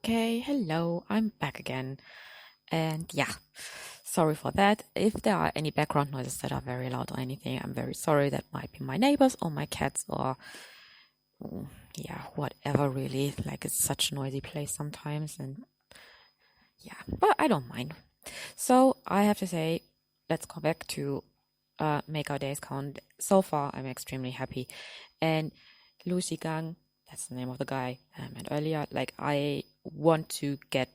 Okay, hello, I'm back again. And yeah, sorry for that. If there are any background noises that are very loud or anything, I'm very sorry. That might be my neighbors or my cats or yeah, whatever really. Like it's such a noisy place sometimes and yeah, but I don't mind. So I have to say, let's go back to make our days count. So far, I'm extremely happy. And Lucy Gang, that's the name of the guy I met earlier. Like, I want to get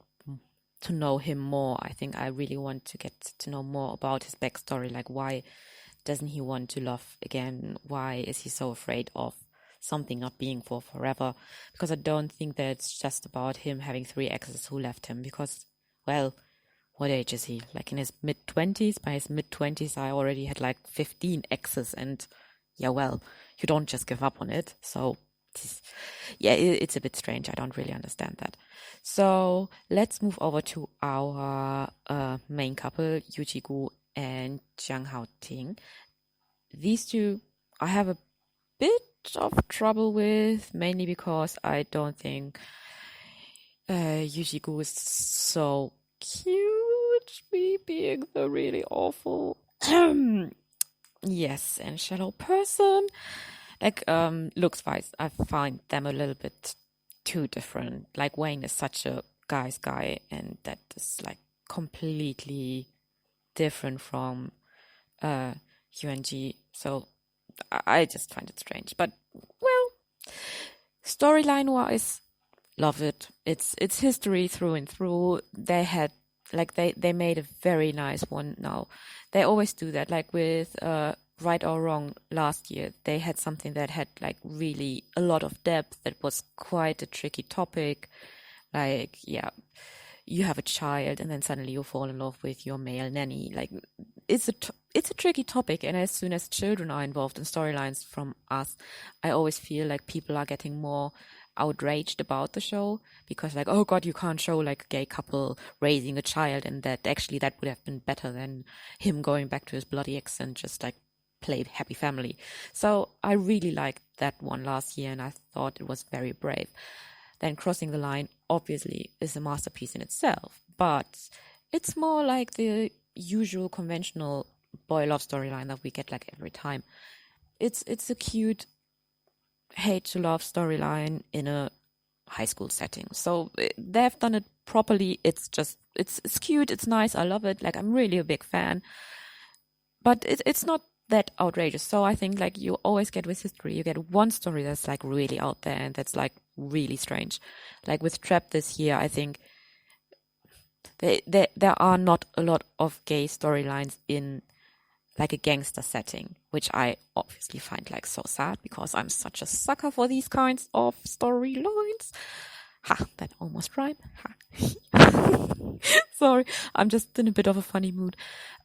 to know him more. I think I really want to get to know more about his backstory. Like, why doesn't he want to love again? Why is he so afraid of something not being for forever? Because I don't think that it's just about him having 3 exes who left him. Because, well, what age is he? Like in his mid-20s? By his mid-20s, I already had like 15 exes. And yeah, well, you don't just give up on it. So, yeah, it's a bit strange. I don't really understand that. So let's move over to our main couple, Yujigu and Jiang Haoting. These two, I have a bit of trouble with, mainly because I don't think Yujigu is so cute, me being the really awful, yes, and shallow person. Like, looks-wise, I find them a little bit too different. Like, Wayne is such a guy's guy, and that is, like, completely different from UNG. So, I just find it strange. But, well, storyline-wise, love it. It's history through and through. They had, like, they made a very nice one now. They always do that, like, with Right or Wrong last year, they had something that had like really a lot of depth, that was quite a tricky topic. Like, yeah, you have a child and then suddenly you fall in love with your male nanny. Like, it's a tricky topic, and as soon as children are involved in storylines from us, I always feel like people are getting more outraged about the show, because like, oh god, you can't show like a gay couple raising a child, and that actually that would have been better than him going back to his bloody ex and just like played happy family. So I really liked that one last year, and I thought it was very brave. Then Crossing the Line obviously is a masterpiece in itself, but it's more like the usual conventional boy love storyline that we get like every time. It's a cute hate to love storyline in a high school setting. So they've done it properly. It's cute, it's nice, I love it. Like, I'm really a big fan. But it's not that outrageous. So I think like you always get with history, you get one story that's like really out there and that's like really strange. Like with Trap this year, I think there are not a lot of gay storylines in like a gangster setting, which I obviously find like so sad, because I'm such a sucker for these kinds of storylines. Ha, that almost rhymed. Ha. Sorry, I'm just in a bit of a funny mood.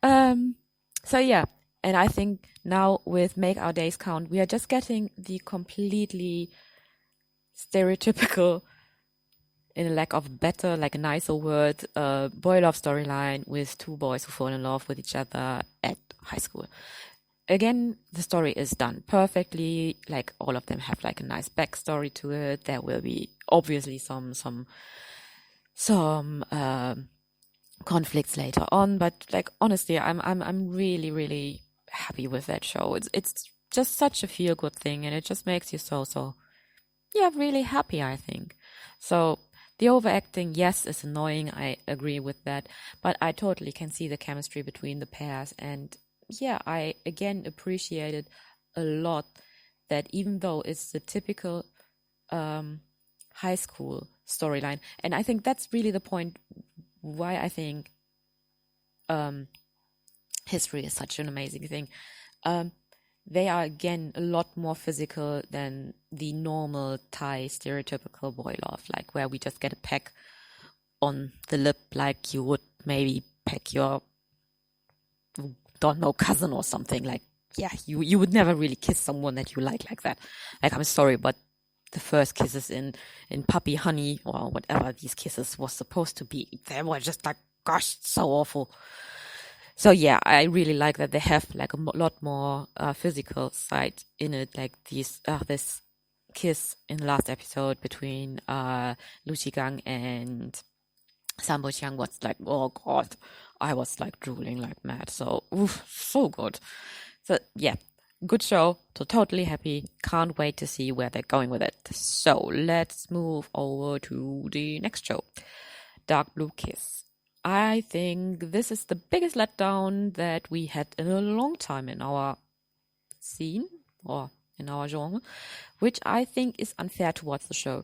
So yeah, and I think now with Make Our Days Count, we are just getting the completely stereotypical, in a lack of better, like a nicer word, boy love storyline with two boys who fall in love with each other at high school. Again, the story is done perfectly. Like, all of them have like a nice backstory to it. There will be obviously some conflicts later on, but like honestly, I'm really, really happy with that show. It's just such a feel good thing, and it just makes you so yeah, really happy, I think. So the overacting, yes, is annoying. I agree with that, but I totally can see the chemistry between the pairs, and yeah, I again appreciated a lot that even though it's the typical high school storyline, and I think that's really the point why I think history is such an amazing thing. They are again a lot more physical than the normal Thai stereotypical boy love, like where we just get a peck on the lip, like you would maybe peck your, don't know, cousin or something. Like, yeah, you would never really kiss someone that you like that. Like, I'm sorry, but the first kisses in Puppy Honey or whatever these kisses was supposed to be, they were just like, gosh, so awful. So yeah, I really like that they have like a lot more physical side in it, like this kiss in the last episode between Lu Shigang and Sambo Xiang was like, oh god, I was like drooling like mad. So, oof, so good. So yeah, good show. So totally happy. Can't wait to see where they're going with it. So let's move over to the next show, Dark Blue Kiss. I think this is the biggest letdown that we had in a long time in our scene or in our genre, which I think is unfair towards the show.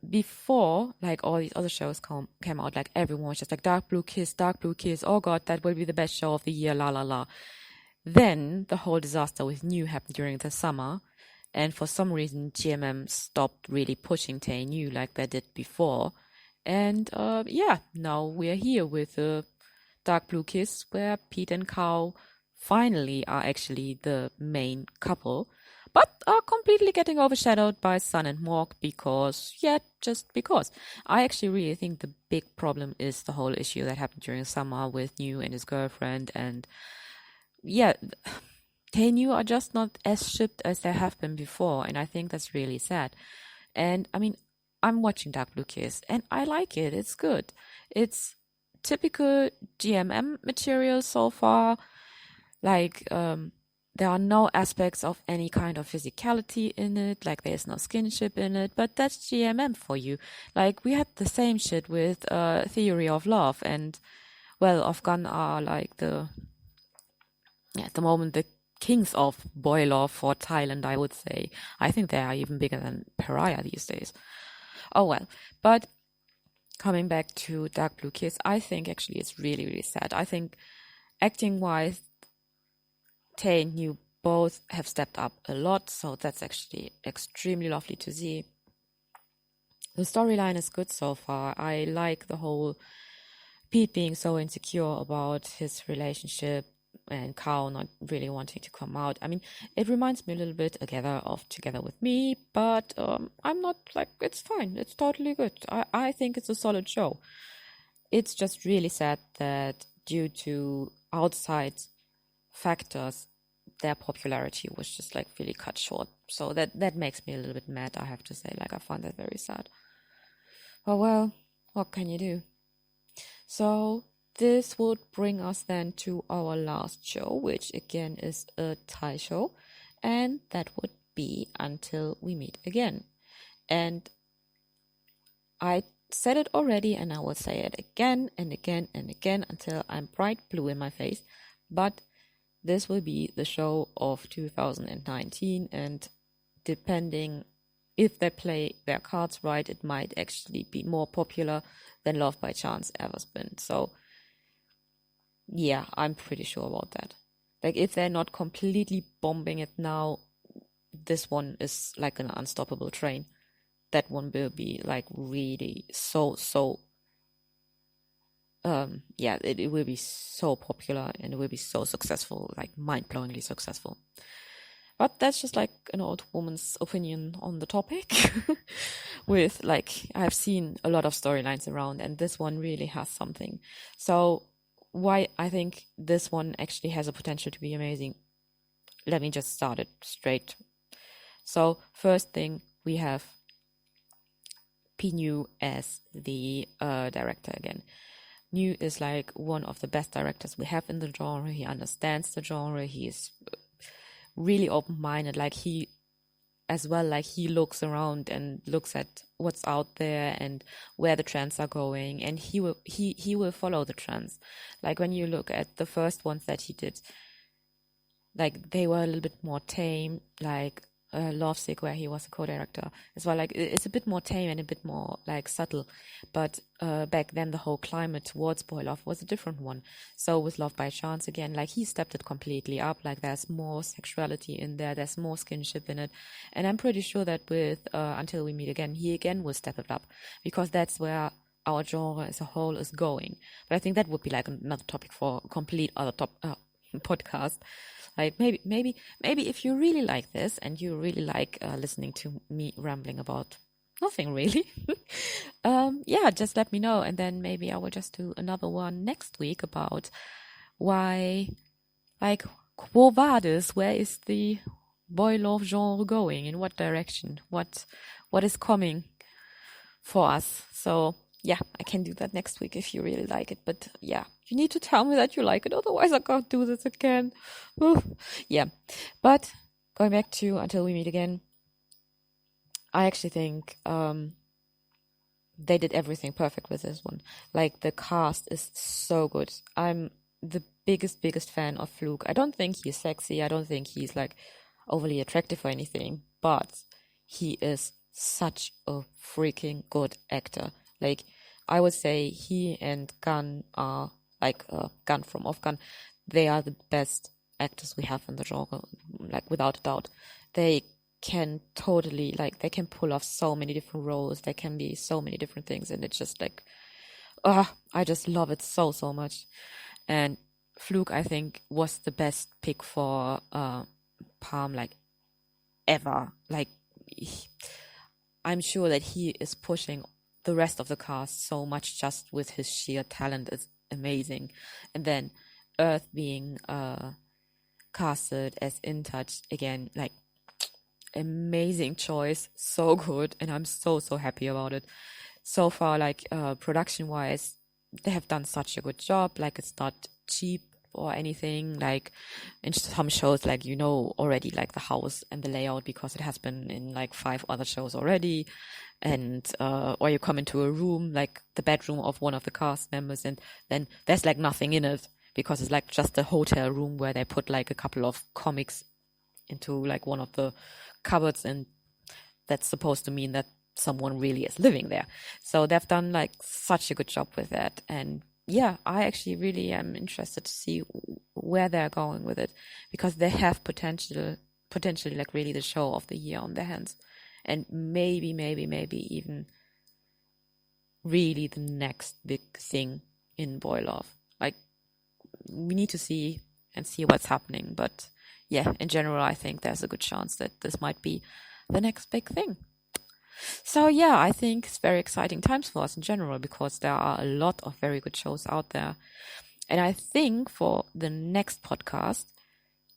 Before, like, all these other shows came out, like, everyone was just like, Dark Blue Kiss, oh god, that will be the best show of the year, la la la. Then the whole disaster with New happened during the summer, and for some reason GMM stopped really pushing Tay New like they did before. And yeah, now we're here with Dark Blue Kiss, where Pete and Cow finally are actually the main couple, but are completely getting overshadowed by Sun and Morg because, yeah, just because. I actually really think the big problem is the whole issue that happened during summer with New and his girlfriend, and yeah, they New are just not as shipped as they have been before, and I think that's really sad. And I mean, I'm watching Dark Blue Kiss, and I like it. It's good. It's typical GMM material so far. Like, there are no aspects of any kind of physicality in it, like there's no skinship in it, but that's GMM for you. Like, we had the same shit with Theory of Love, and, well, Afghan are like at the moment, the kings of boy love for Thailand, I would say. I think they are even bigger than Pariah these days. Oh well, but coming back to Dark Blue Kiss, I think actually it's really, really sad. I think acting-wise, Tay and New both have stepped up a lot, so that's actually extremely lovely to see. The storyline is good so far. I like the whole Pete being so insecure about his relationship and Cow not really wanting to come out. I mean, it reminds me a little bit of Together With Me, but I'm not like, it's fine. It's totally good. I think it's a solid show. It's just really sad that due to outside factors, their popularity was just like really cut short. So that makes me a little bit mad, I have to say. Like, I find that very sad. Oh well, what can you do? So this would bring us then to our last show, which again is a Thai show, and that would be Until We Meet Again. And I said it already, and I will say it again and again and again until I'm bright blue in my face, but this will be the show of 2019, and depending if they play their cards right, it might actually be more popular than Love by Chance ever's been. So yeah, I'm pretty sure about that. Like, if they're not completely bombing it now, this one is like an unstoppable train. That one will be like really so yeah, it will be so popular and it will be so successful, like mind-blowingly successful. But that's just like an old woman's opinion on the topic. With, like, I've seen a lot of storylines around, and this one really has something. So why I think this one actually has a potential to be amazing. Let me just start it straight. So first thing, we have P. New as the director again. New is like one of the best directors we have in the genre. He understands the genre. He is really open-minded. Like, he looks around and looks at what's out there and where the trends are going, and he will follow the trends. Like, when you look at the first ones that he did, like, they were a little bit more tame, like Lovesick, where he was a co-director as well. Like, it's a bit more tame and a bit more like subtle, but back then the whole climate towards boy love was a different one. So with Love by Chance again, like, he stepped it completely up. Like, there's more sexuality in there, there's more skinship in it, and I'm pretty sure that with Until We Meet Again, he again will step it up, because that's where our genre as a whole is going. But I think that would be like another topic for a complete other podcast. Like, maybe if you really like this and you really like listening to me rambling about nothing really, yeah, just let me know, and then maybe I will just do another one next week about why, like, Quo Vadis, where is the boy love genre going? In what direction? What is coming for us? So yeah, I can do that next week if you really like it. But yeah, you need to tell me that you like it, otherwise I can't do this again. Oof. Yeah, but going back to Until We Meet Again, I actually think they did everything perfect with this one. Like, the cast is so good. I'm the biggest fan of Fluke. I don't think he's sexy. I don't think he's like overly attractive or anything, but he is such a freaking good actor. Like, I would say he and Gunn are like Gunn from Off Gun. They are the best actors we have in the genre, like, without a doubt. They can totally, like, they can pull off so many different roles. They can be so many different things, and it's just like, I just love it so much. And Fluke, I think, was the best pick for Palm, like, ever. Like, I'm sure that he is pushing the rest of the cast so much just with his sheer talent. It's amazing. And then Earth being casted as In Touch again, like, amazing choice, so good, and I'm so happy about it. So far, like, production wise, they have done such a good job. Like, it's not cheap or anything. Like, in some shows, like, you know already, like, the house and the layout because it has been in like 5 other shows already. And or you come into a room, like the bedroom of one of the cast members, and then there's like nothing in it because it's like just a hotel room where they put like a couple of comics into like one of the cupboards, and that's supposed to mean that someone really is living there. So they've done like such a good job with that. And yeah, I actually really am interested to see where they're going with it, because they have potentially like really the show of the year on their hands, and maybe even really the next big thing in boy love. Like, we need to see what's happening, but yeah, in general, I think there's a good chance that this might be the next big thing. So yeah, I think it's very exciting times for us in general, because there are a lot of very good shows out there. And I think for the next podcast,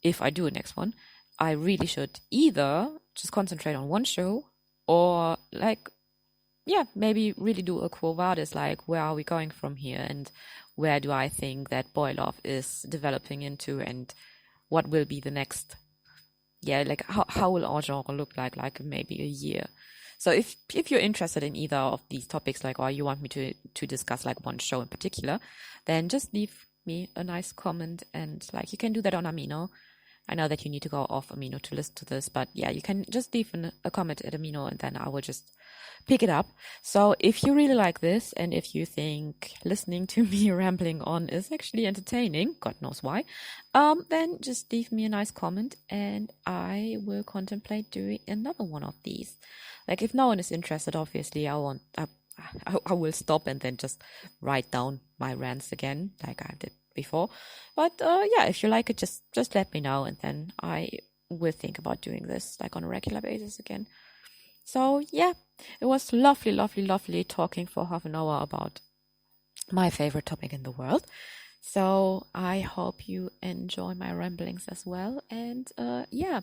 if I do a next one, I really should either just concentrate on one show, or like, yeah, maybe really do a Quo Vadis, like, where are we going from here, and where do I think that boy love is developing into, and what will be the next, like, how will our genre look like maybe a year. So if you're interested in either of these topics, like, or you want me to discuss like one show in particular, then just leave me a nice comment, and like, you can do that on Amino. I know that you need to go off Amino to listen to this, but yeah, you can just leave a comment at Amino, and then I will just pick it up. So if you really like this, and if you think listening to me rambling on is actually entertaining, God knows why, then just leave me a nice comment, and I will contemplate doing another one of these. Like, if no one is interested, obviously I will stop and then just write down my rants again, like I did before. But yeah, if you like it, just let me know, and then I will think about doing this like on a regular basis again. So yeah, it was lovely talking for half an hour about my favorite topic in the world. So I hope you enjoy my ramblings as well. And yeah,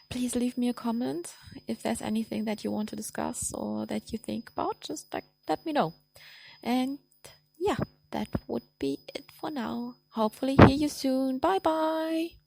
please leave me a comment if there's anything that you want to discuss or that you think about. Just like, let me know. And yeah, that would be it for now. Hopefully hear you soon. Bye bye.